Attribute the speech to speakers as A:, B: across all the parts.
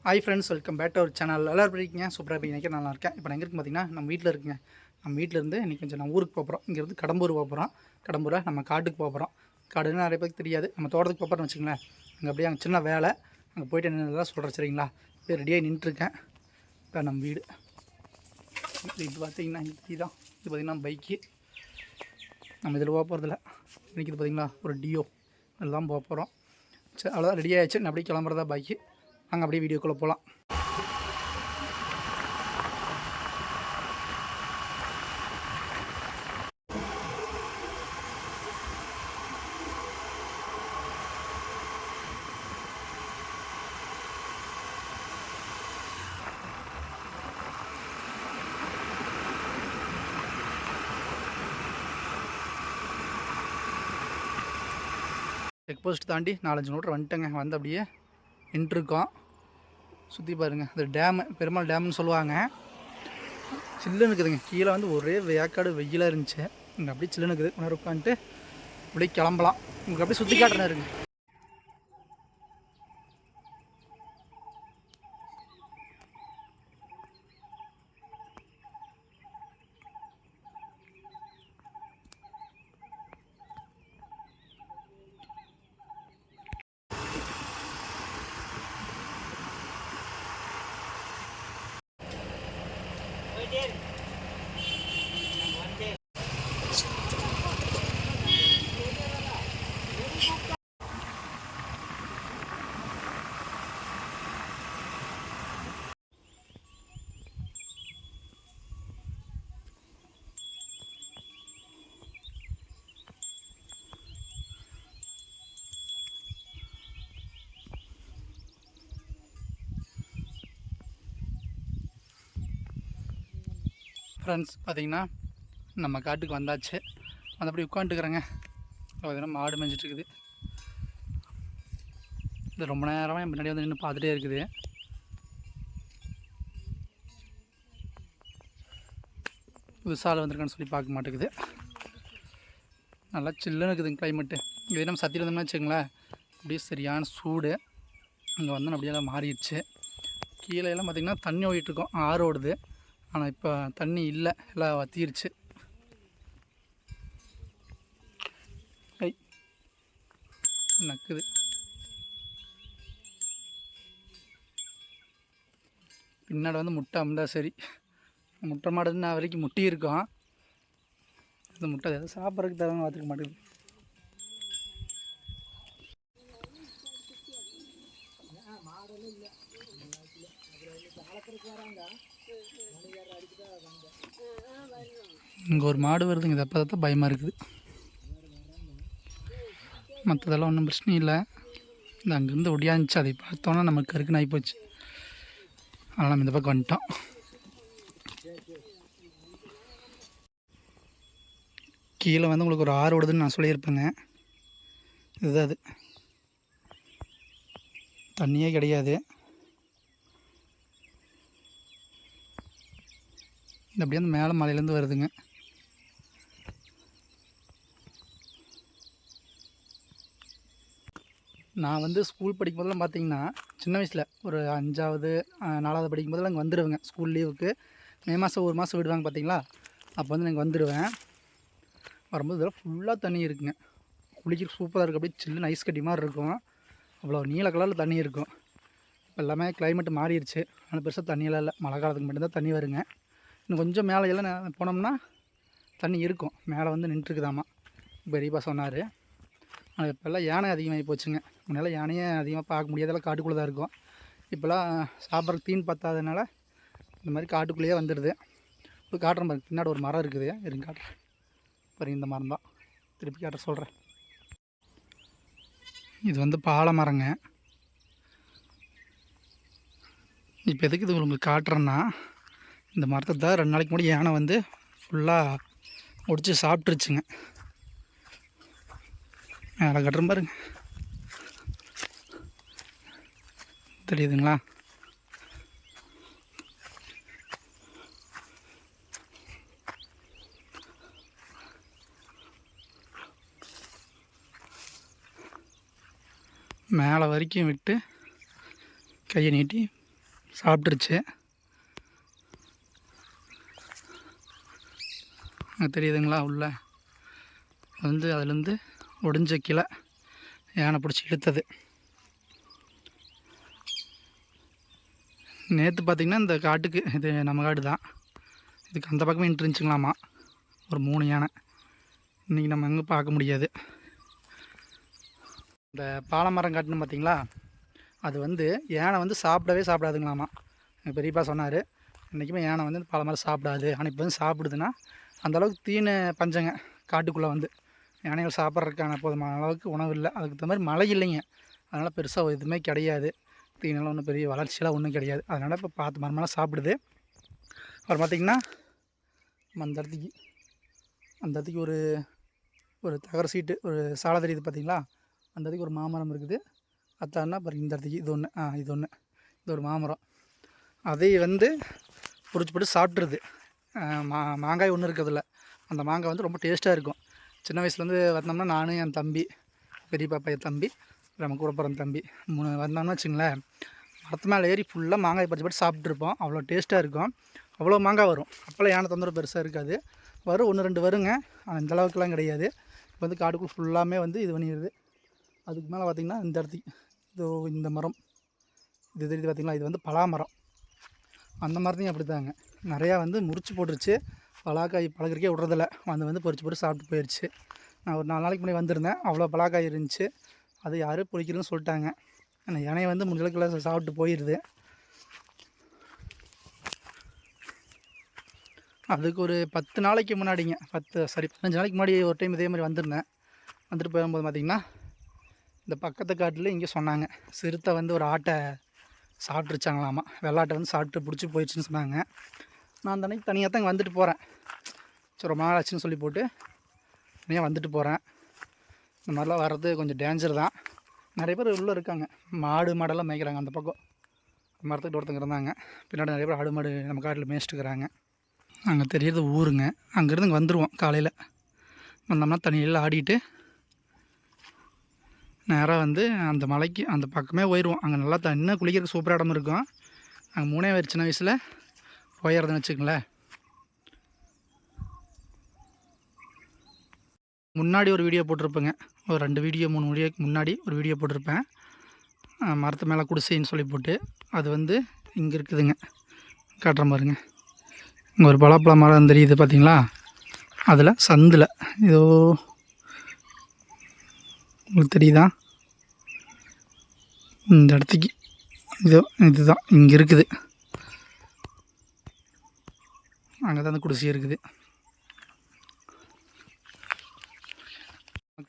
A: Hi friends, welcome back to our channel. எல்லோரும் எப்படி இருக்கீங்க? சூப்பராக இருப்பீங்க. இன்றைக்கி நல்லா இருக்கேன். இப்போ நான் எங்கே இருக்குன்னு பார்த்தீங்கன்னா, நம்ம வீட்டில் இருக்குங்க. நம்ம வீட்டிலேருந்து இன்றைக்கி கொஞ்சம் நம்ம ஊருக்கு போகிறோம். இங்கேருந்து கடம்பூர் போகிறோம். கடம்பூரை நம்ம காட்டுக்கு போகிறோம். காடுன்னு நிறைய பேருக்கு தெரியாது. நம்ம தோட்டத்துக்கு போகிறோம்னு வச்சுங்களேன். அங்கே அப்படியே அங்கே சின்ன வேலை, அங்கே போய்ட்டு என்னென்னலாம் சொல்கிறேன் சரிங்களா? அப்படியே ரெடியாகி நின்றுருக்கேன். இப்போ நம்ம வீடு இது பார்த்திங்கன்னா இதுதான். இது பார்த்திங்கன்னா பைக்கு. நம்ம இதில் போக போகிறதில்ல. இன்றைக்கி இது பார்த்திங்களா ஒரு டியோ எல்லாம் போக போகிறோம். சரி, அவ்வளோதான் ரெடி ஆகிடுச்சு. நான் அப்படியே கிளம்புறதா பைக்கு. அங்கே அப்படியே வீடியோக்குள்ளே போகலாம். செக் போஸ்ட் தாண்டி 4-5 கிலோமீட்டர் வந்துட்டேங்க. வந்து அப்படியே நின்றுருக்கோம். சுற்றி பாருங்கள். அது டேமு, பெருமாள் டேம்னு சொல்லுவாங்க. சில்லுன்னு இருக்குதுங்க. கீழே வந்து ஒரே வேக்காடு வெயிலாக இருந்துச்சு. இங்கே அப்படியே சில்லுன்னு இருக்குது. உணர்வு உட்காந்துட்டு அப்படியே கிளம்பலாம். உங்களுக்கு அப்படியே சுற்றி காட்டுறேன் இருங்க. ஃப்ரெண்ட்ஸ் பார்த்திங்கன்னா நம்ம காட்டுக்கு வந்தாச்சு. வந்து அப்படி உட்காந்துக்கிறேங்க. பார்த்திங்கன்னா மாடு மேய்ஞ்சிட்ருக்குது. இது ரொம்ப நேரமாக என் முன்னாடி வந்து நின்று பார்த்துட்டே இருக்குது. புதுசால் வந்திருக்கான்னு சொல்லி பார்க்க மாட்டேங்குது. நல்லா சில்லுன்னு இருக்குதுங்க கிளைமேட்டு. இதே நம்ம சத்தியில் இருந்தோம்னா வச்சுங்களேன், அப்படியே சரியான சூடு. அங்கே வந்து அப்படியே எல்லாம் மாறிடுச்சு. கீழே எல்லாம் பார்த்திங்கன்னா தண்ணி ஓடிட்டுருக்கோம். ஆறு ஓடுது. ஆனால் இப்போ தண்ணி இல்லை, எல்லாம் வற்றிருச்சு. நக்குது. பின்னாடி வந்து முட்டை அமுந்தா சரி. முட்டை மாடுன்னு வரைக்கும் முட்டி இருக்கும். இந்த முட்டை எதாவது சாப்பிட்றதுக்கு தரங்க பார்த்துக்க மாட்டேங்குது. இங்கே ஒரு மாடு வருதுங்க. இதை பார்த்தா பயமாக இருக்குது. மற்றதெல்லாம் ஒன்றும் பிரச்சனை இல்லை. இந்த அங்கேருந்து ஒடியாந்துச்சு. அதை பார்த்தோன்னா நமக்கு கருக்கு நாய் போச்சு. அதனால் நம்ம இந்த பக்கம் வந்துட்டோம். கீழே வந்து உங்களுக்கு ஒரு ஆறு ஓடுதுன்னு நான் சொல்லியிருப்பேங்க. இதுதான் அது. தண்ணியே கிடையாது. இந்த அப்படியே அந்த மேலே மலையிலேருந்து வருதுங்க. நான் வந்து ஸ்கூல் படிக்கும் போதெல்லாம் பார்த்திங்கன்னா சின்ன வயசில் ஒரு 5வது 4வது படிக்கும் போதெல்லாம் அங்கே வந்துடுவேங்க. ஸ்கூல் லீவுக்கு மே மாதம் 1 மாதம் விடுவாங்க பார்த்திங்களா. அப்போ வந்து நான் வந்துடுவேன். வரும்போது இதெல்லாம் ஃபுல்லாக தண்ணி இருக்குங்க. குளிக்கிற சூப்பராக இருக்குது. அப்படியே சில்லுன்னு ஐஸ் கட்டி மாதிரி இருக்கும். அவ்வளோ நீல கலரில் தண்ணி இருக்கும். இப்போ எல்லாமே கிளைமேட்டு மாறிடுச்சு. ஆனால் பெருசாக தண்ணியெல்லாம் இல்லை. மழை காலத்துக்கு மட்டும்தான் தண்ணி வருங்க. இன்னும் கொஞ்சம் மேலே எல்லாம் போனோம்னா தண்ணி இருக்கும். மேலே வந்து நின்றுருக்குதாம்மா பெரியப்பா சொன்னார். ஆனால் இப்போல்லாம் யானை அதிகமாகி போச்சுங்க. முன்னால் யானையே அதிகமாக பார்க்க முடியாதெல்லாம் காட்டுக்குள்ளே தான் இருக்கும். இப்போல்லாம் சாப்பிட்றதுக்கு தீன் பத்தாதனால இந்த மாதிரி காட்டுக்குள்ளேயே வந்துடுது. இப்போ காட்டுறேன் பாருங்க. பின்னாடி ஒரு மரம் இருக்குது. இருங்க காட்டுறேன் பாருங்க. இந்த மரம் தான் திருப்பி காட்டுற சொல்கிறேன். இது வந்து பாலை மரங்க. இப்போ எதுக்கு இது உங்களுக்கு காட்டுறேன்னா, இந்த மரத்தை தான் 2 நாளைக்கு முன்னாடி யானை வந்து ஃபுல்லாக ஒடிச்சு சாப்பிட்ருச்சுங்க. மேலே கட்டுறேன் பாருங்க. தெரியுதுங்களா? மேலே வரைக்கும் விட்டு கையை நீட்டி சாப்பிட்ருச்சு. தெரியுதுங்களா உள்ள வந்து அதுலேருந்து ஒடிஞ்ச கிளை யானை பிடிச்சி இழுத்தது. நேற்று பார்த்திங்கன்னா இந்த காட்டுக்கு, இது நம்ம காடு தான், இதுக்கு அந்த பக்கமே இருந்துச்சுங்களாமா ஒரு 3 யானை. இன்றைக்கி நம்ம எங்கே பார்க்க முடியாது. இந்த பாலமரம் காட்டுன்னு பார்த்திங்களா, அது வந்து யானை வந்து சாப்பிடாதுங்களாமா. எங்கள் பெரியப்பா சொன்னார், இன்றைக்குமே யானை வந்து பாலமரம் சாப்பிடாது. ஆனால் இப்போ வந்து சாப்பிடுதுன்னா அந்தளவுக்கு தீனு பஞ்சங்க காட்டுக்குள்ளே வந்து யானைகள் சாப்பிட்றதுக்கான போதுமான அளவுக்கு உணவு இல்லை. அதுக்கு தகுந்த மாதிரி மழை இல்லைங்க, அதனால் பெருசாக எதுவுமே கிடையாது. தீனெல்லாம் ஒன்றும் பெரிய வளர்ச்சியெல்லாம் ஒன்றும் கிடையாது. அதனால் இப்போ பார்த்து மரமெல்லாம் சாப்பிடுது. அப்புறம் பார்த்திங்கன்னா அந்த இடத்துக்கு ஒரு தகர சீட்டு, ஒரு சாலை தெரியுது பார்த்திங்களா, அந்த இடத்துக்கு ஒரு மாமரம் இருக்குது. அத்தான்னா அப்புறம் இந்த இடத்துக்கு இது ஒரு மாமரம். அதை வந்து போட்டு சாப்பிட்ருது. மாங்காய் ஒன்றும் இருக்கிறதில்ல. அந்த மாங்காய் வந்து ரொம்ப டேஸ்ட்டாக இருக்கும். சின்ன வயசுலேருந்து வந்தோம்னா நான், என் தம்பி, பெரியப்பா பையன் தம்பி, நம்ம கூட பிறந்த தம்பி வந்தோம்னா வச்சுங்களேன், மரத்து மேலே ஏறி ஃபுல்லாக மாங்காய் பறிச்சு சாப்பிட்ருப்போம். அவ்வளோ டேஸ்ட்டாக இருக்கும். அவ்வளோ மாங்காய் வரும். அப்போல்லாம் யானை தொந்தரவு பெருசாக இருக்காது. வரும் 1-2 வருங்க, ஆனால் இந்த அளவுக்குலாம் கிடையாது. இப்போ வந்து காட்டுக்குள் ஃபுல்லாமே வந்து இது பண்ணிடுது. அதுக்கு மேலே பார்த்திங்கன்னா இந்த இடத்துக்கு இந்த மரம் இது தெரியுது பார்த்திங்களா, இது வந்து பலாமரம். அந்த மரத்தையும் அப்படி தாங்க நிறையா வந்து முறிச்சு போட்டுருச்சு. பலாக்காய் பழகிறக்கே விட்றதில்ல. வந்து பொறிச்சு போட்டு சாப்பிட்டு போயிடுச்சு. நான் ஒரு 4 நாளைக்கு முன்னாடி வந்திருந்தேன், அவ்வளோ பலாக்காய் இருந்துச்சு. அது யாரும் பொறிக்கிறதுன்னு சொல்லிட்டாங்க. ஆனால் யானையை வந்து முடிஞ்சளவுக்குள்ள சாப்பிட்டு போயிடுது. அதுக்கு ஒரு 10 நாளைக்கு முன்னாடிங்க, 15 நாளைக்கு முன்னாடி ஒரு டைம் இதே மாதிரி வந்திருந்தேன். வந்துட்டு போகும்போது பார்த்திங்கன்னா இந்த பக்கத்து காட்டில் இங்கே சொன்னாங்க, சிறுத்தை வந்து ஒரு ஆட்டை சாப்பிட்ருச்சாங்களாமா. வெள்ளாட்டை வந்து சாப்பிட்டு பிடிச்சி போயிடுச்சுன்னு சொன்னாங்க. நான் அந்த அன்னைக்கு தனியாக தான் வந்துட்டு போகிறேன். சரி ரொம்ப நாள் ஆச்சுன்னு சொல்லி போட்டு தனியாக வந்துட்டு போகிறேன். இந்த மாதிரிலாம் வர்றது கொஞ்சம் டேஞ்சர் தான். நிறைய பேர் உள்ளே இருக்காங்க, மாடெல்லாம் மேய்க்கிறாங்க. அந்த பக்கம் மரத்துக்கிட்ட ஒருத்தங்க இருந்தாங்க. பின்னாடி நிறைய பேர் மாடு நம்ம காட்டில் மேய்ச்சிட்டுக்கிறாங்க. அங்கே தெரியுது ஊருங்க. அங்கேருந்து இங்கே வந்துடுவோம். காலையில் வந்தோம்னா தண்ணியில் ஆடிட்டு நேராக வந்து அந்த மலைக்கு அந்த பக்கமே போயிடுவோம். அங்கே நல்லா தண்ணி குளிக்கிறதுக்கு சூப்பராக இடம் இருக்கும். அங்கே 3 பேர் சின்ன வயசில் போயிடுறதுன்னு வச்சுக்கங்களேன். முன்னாடி ஒரு வீடியோ போட்டிருப்பேங்க, ஒரு 2 வீடியோ 3 வீடியோக்கு முன்னாடி ஒரு வீடியோ போட்டிருப்பேன். மரத்து மேலே குடிசைன்னு சொல்லி போட்டு, அது வந்து இங்கே இருக்குதுங்க, காட்டுற மாதிரிங்க. இங்கே ஒரு பலாப்பழ மரம் தெரியுது பார்த்திங்களா, அதில் சந்தில் இதோ உங்களுக்கு தெரியுதா, இந்த இடத்துக்கு இதுதான் இங்கே இருக்குது. அங்கே தான் அந்த குடிசை இருக்குது.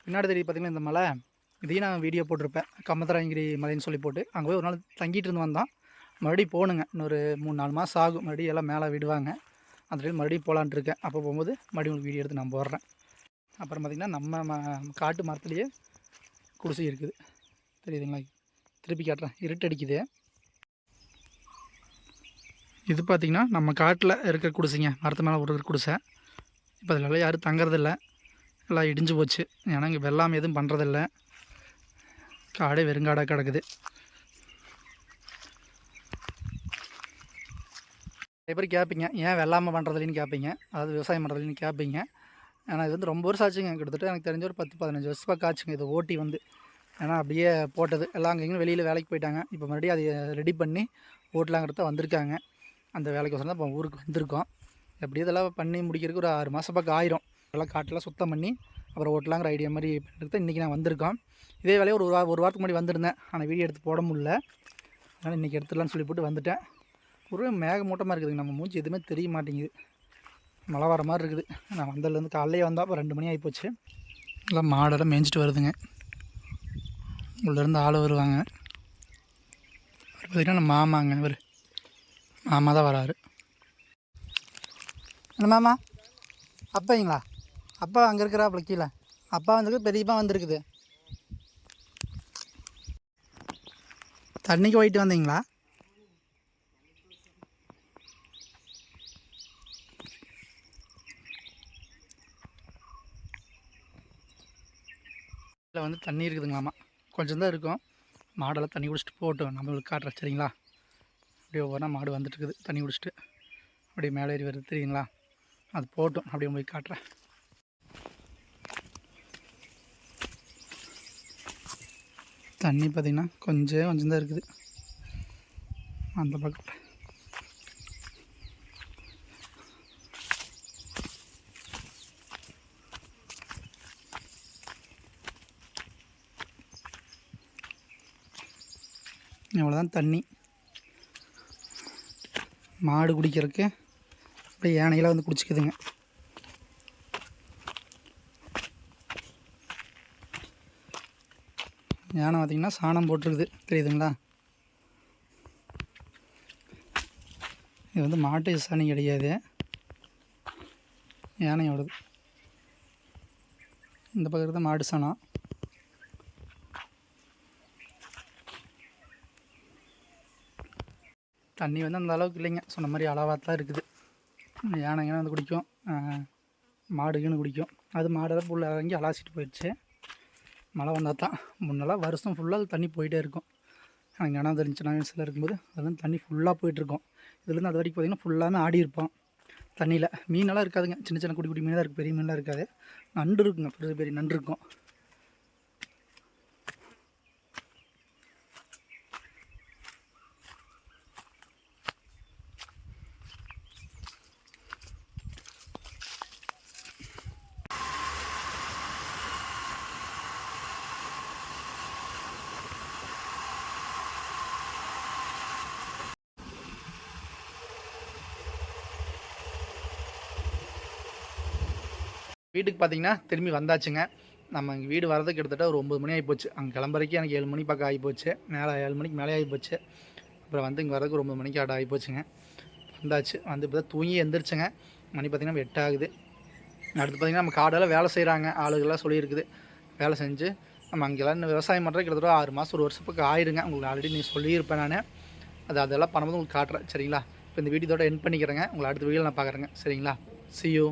A: பின்னாடி தெரியுது பார்த்திங்கன்னா இந்த மலை, இதையும் நான் வீடியோ போட்டிருப்பேன். கம்மத்தராயங்கிரி மலைன்னு சொல்லி போட்டு அங்கே போய் ஒரு நாள் தங்கிட்டு இருந்து வந்தான். மறுபடியும் போகணுங்க, இன்னொரு 3-4 மாதம் ஆகும். மறுபடியும் எல்லாம் மேலே விடுவாங்க. அந்த டைம் மறுபடியும் போகலான்ட்டு இருக்கேன். அப்போ போகும்போது மறுபடியும் உங்களுக்கு வீடியோ எடுத்து நான் போடுறேன். அப்புறம் பார்த்திங்கன்னா நம்ம காட்டு மரத்துலேயே குடிசை இருக்குது, தெரியுதுங்களா, திருப்பி காட்டுறேன், இருட்டடிக்குது. இது பார்த்திங்கன்னா நம்ம காட்டில் இருக்கிற குடிசைங்க, மரத்து மேலே இருக்கிற குடிசை. இப்போ அதில் யாரும் தங்குறதில்ல, எல்லாம் இடிஞ்சு போச்சு. ஏன்னா இங்கே வெள்ளாமை எதுவும் பண்ணுறதில்ல, காடே வெறுங்காடாக கிடக்குது. நிறைய பேர் கேட்பீங்க, ஏன் வெள்ளாமை பண்ணுறதில்லன்னு கேட்பீங்க, அதாவது விவசாயம் பண்ணுறதில்லன்னு கேட்பீங்க. ஏன்னா இது வந்து ரொம்ப வருஷம் ஆச்சுங்க, கிட்டத்தட்ட எனக்கு தெரிஞ்ச ஒரு 10-15 வருஷம் பக்கம் ஆச்சுங்க இதை ஓட்டி வந்து. ஏன்னா அப்படியே போட்டது எல்லாம் அங்கேயும் வெளியில் வேலைக்கு போயிட்டாங்க. இப்போ மறுபடியும் அதை ரெடி பண்ணி ஓட்டலாங்கிறத வந்திருக்காங்க. அந்த வேலைக்கோசரம் தான் இப்போ ஊருக்கு வந்திருக்கோம். எப்படி இதெல்லாம் பண்ணி முடிக்கிறதுக்கு ஒரு 6 மாதம் பக்கம் ஆயிரும். எல்லாம் காட்டெல்லாம் சுத்தம் பண்ணி அப்புறம் ஓட்டலாங்கிற ஐடியா மாதிரி பண்ணுறது இன்றைக்கி நான் வந்திருக்கோம். இதே வேலையை ஒரு வாரத்துக்கு முன்னாடி வந்திருந்தேன், ஆனால் வீடியோ எடுத்து போட முடியல. அதனால் இன்றைக்கி எடுத்துடலான்னு சொல்லி போட்டு வந்துட்டேன். ஒரு மேகமூட்டமாக இருக்குதுங்க, நம்ம மூஞ்சி எதுவுமே தெரிய மாட்டேங்குது, மழை வர மாதிரி இருக்குது. நான் வந்ததுலேருந்து காலையிலே வந்தால் இப்போ 2 மணி ஆகிப்போச்சு. எல்லாம் மாடெல்லாம் மேய்ஞ்சிட்டு வருதுங்க, உள்ளேருந்து ஆள் வருவாங்க. பார்த்திங்கன்னா நம்ம மாமாங்க, இவர் மாமா தான் வராரு. என்ன மாமா, அப்பாங்களா? அப்பா அங்கே இருக்கிறாப்புல கீழே. அப்பா வந்துருக்கு, பெரியப்பா வந்துருக்குது. தண்ணிக்கு போயிட்டு வந்தீங்களா? இதில் வந்து தண்ணி இருக்குதுங்களாமா, கொஞ்சம் தான் இருக்கும். மாடெல்லாம் தண்ணி குடிச்சிட்டு போகட்டும், நம்மளுக்கு காட்டுறேன் சரிங்களா. அப்படியே ஒவ்வொன்றா மாடு வந்துட்டுருக்குது தண்ணி குடிச்சிட்டு அப்படியே மேலே ஏறி வருது தெரியுங்களா. அது போட்டும் அப்படியே போய் காட்டுறேன். தண்ணி பார்த்திங்கன்னா கொஞ்சம் தான் இருக்குது அந்த பக்கம். இவ்வளோதான் தண்ணி. மாடு குடிக்கிறதுக்கு அப்படியே யானையெல்லாம் வந்து குடிச்சிக்குதுங்க. யானை பார்த்திங்கன்னா சாணம் போட்டிருக்குது தெரியுதுங்களா. இது வந்து மாட்டு சாணி கிடையாது, யானையோடது. இந்த பக்கத்தில் தான் மாடு சாணம். தண்ணி வந்து அந்த அளவுக்கு இல்லைங்க, சொன்ன மாதிரி அளவாக தான் இருக்குது. யானைங்கன்னா வந்து குடிக்கும், மாடுக்குன்னு குடிக்கும். அது மாடெல்லாம் புல் இறங்கி அலாசிட்டு போயிடுச்சு. மழை வந்தால் தான். முன்னெல்லாம் வருஷம் ஃபுல்லாக அது தண்ணி போயிட்டே இருக்கும். எனக்கு இடம் தெரிஞ்சு நான் வயசில் இருக்கும்போது அதுலேருந்து தண்ணி ஃபுல்லாக போயிட்டுருக்கோம். இதுலேருந்து அது வரைக்கும் பார்த்திங்கன்னா ஃபுல்லாமே ஆடி இருப்போம் தண்ணியில். மீனெல்லாம் இருக்காதுங்க, சின்ன சின்ன குட்டி குட்டி மீன் தான் இருக்குது, பெரிய மீன்லாம் இருக்காது. நண்டு இருக்குங்க, பெரிய பெரிய நண்டு இருக்கும். வீட்டுக்கு பார்த்திங்கன்னா திரும்பி வந்தாச்சுங்க. நம்ம இங்கே வீடு வரதுக்கு கிட்டத்தட்ட ஒரு 9 மணி ஆகிப்போச்சு. அங்கே கிளம்புறதுக்கு எனக்கு 7 மணி பக்கம் ஆகிப்போச்சு. மேலே 7 மணிக்கு மேலே ஆகிப்போச்சு. அப்புறம் வந்து இங்கே வரதுக்கு ஒரு 9 மணிக்கு ஆகிப்போச்சுங்க. வந்தாச்சு. வந்து இப்போ தான் தூங்கி எந்திரிச்சுங்க. மணி பார்த்திங்கன்னா 8 ஆகுது. அடுத்து பார்த்திங்கன்னா நம்ம காடெல்லாம் வேலை செய்கிறாங்க, ஆளுகள்லாம் சொல்லியிருக்குது. வேலை செஞ்சு நம்ம அங்கெல்லாம் இன்னும் விவசாயம் பண்ணுறது கிட்டத்தட்ட 6 மாதம் 1 வருஷம் பக்கம் ஆயிடுங்க. உங்களுக்கு ஆல்ரெடி நீ சொல்லியிருப்பேன் நான். அதெல்லாம் பண்ணும்போது உங்களுக்கு காட்டுறேன் சரிங்களா. இப்போ இந்த வீடியோட எண்ட் பண்ணிக்கிறேங்க. உங்களை அடுத்த வீடியோவில் நான் பார்க்குறேங்க சரிங்களா. See you.